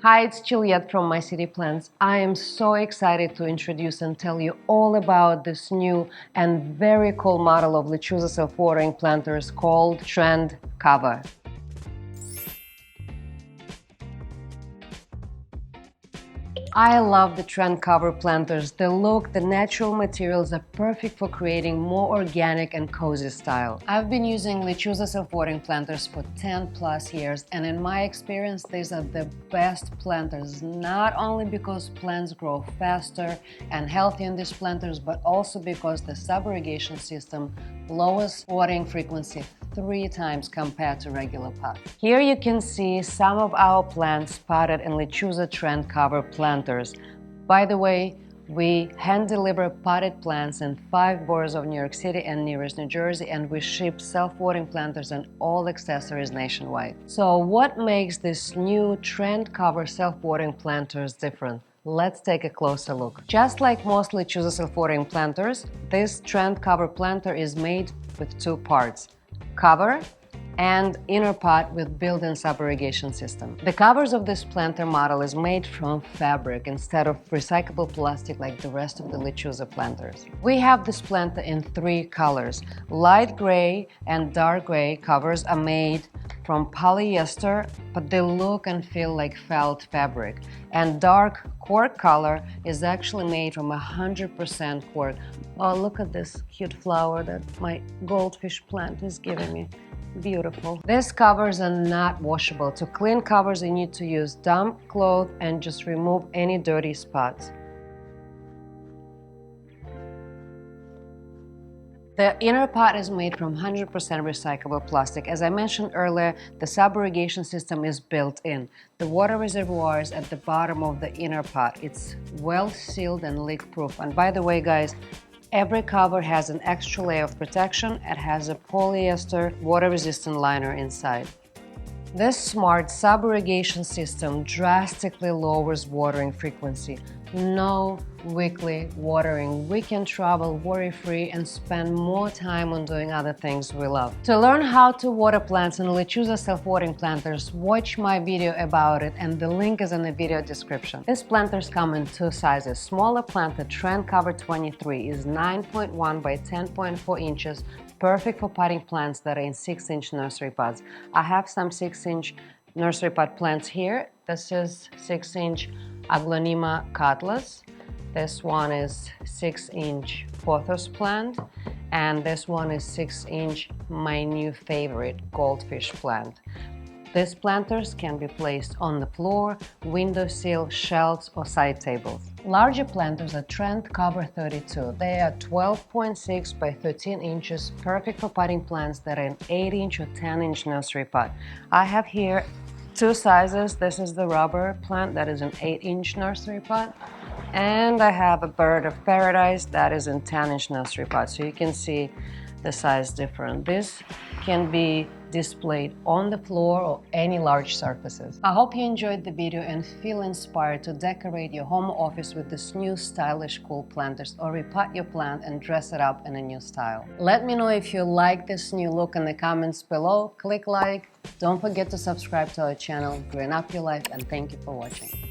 Hi, it's Juliet from My City Plants. I am so excited to introduce and tell you all about this new and very cool model of Lechuza self-watering planters called Trendcover. I love the Trendcover planters. The look, the natural materials are perfect for creating more organic and cozy style. I've been using Lechuza self-watering planters for 10 plus years, and in my experience these are the best planters, not only because plants grow faster and healthier in these planters, but also because the sub-irrigation system lowers watering frequency 3 times compared to regular pot. Here you can see some of our plants potted in Lechuza Trendcover planters. By the way, we hand-deliver potted plants in 5 boroughs of New York City and nearest New Jersey, and we ship self-watering planters and all accessories nationwide. So what makes this new Trendcover self-watering planters different? Let's take a closer look. Just like most Lechuza self-watering planters, this Trendcover planter is made with 2 parts: cover and inner pot with built-in sub-irrigation system. The covers of this planter model is made from fabric instead of recyclable plastic like the rest of the Lechuza planters. We have this planter in 3 colors. Light gray and dark gray covers are made from polyester, but they look and feel like felt fabric. And dark cork color is actually made from 100% cork. Oh, look at this cute flower that my goldfish plant is giving me. Beautiful. These covers are not washable. To clean covers, you need to use damp cloth and just remove any dirty spots. The inner pot is made from 100% recyclable plastic. As I mentioned earlier, the sub-irrigation system is built in. The water reservoir is at the bottom of the inner pot. It's well sealed and leak-proof. And by the way, guys, every cover has an extra layer of protection. It has a polyester water-resistant liner inside. This smart sub-irrigation system drastically lowers watering frequency. No weekly watering. We can travel worry-free and spend more time on doing other things we love. To learn how to water plants in Lechuza self-watering planters, watch my video about it, and the link is in the video description. These planters come in 2 sizes. Smaller planter Trendcover 23 is 9.1 by 10.4 inches, perfect for potting plants that are in 6-inch nursery pots. I have some 6-inch nursery pot plants here. This is 6-inch Aglonema cutlass. This one is 6-inch pothos plant, and this one is 6-inch my new favorite goldfish plant. These planters can be placed on the floor, windowsill, shelves, or side tables. Larger planters are Trendcover 32. They are 12.6 by 13 inches, perfect for potting plants that are in 8-inch or 10-inch nursery pot. I have here 2 sizes. This is the rubber plant that is an 8-inch nursery pot, and I have a bird of paradise that is in 10-inch nursery pot. So you can see the size different. This can be displayed on the floor or any large surfaces. I hope you enjoyed the video and feel inspired to decorate your home office with this new stylish cool planters, or repot your plant and dress it up in a new style. Let me know if you like this new look in the comments below. Click like. Don't forget to subscribe to our channel. Green up your life, and thank you for watching.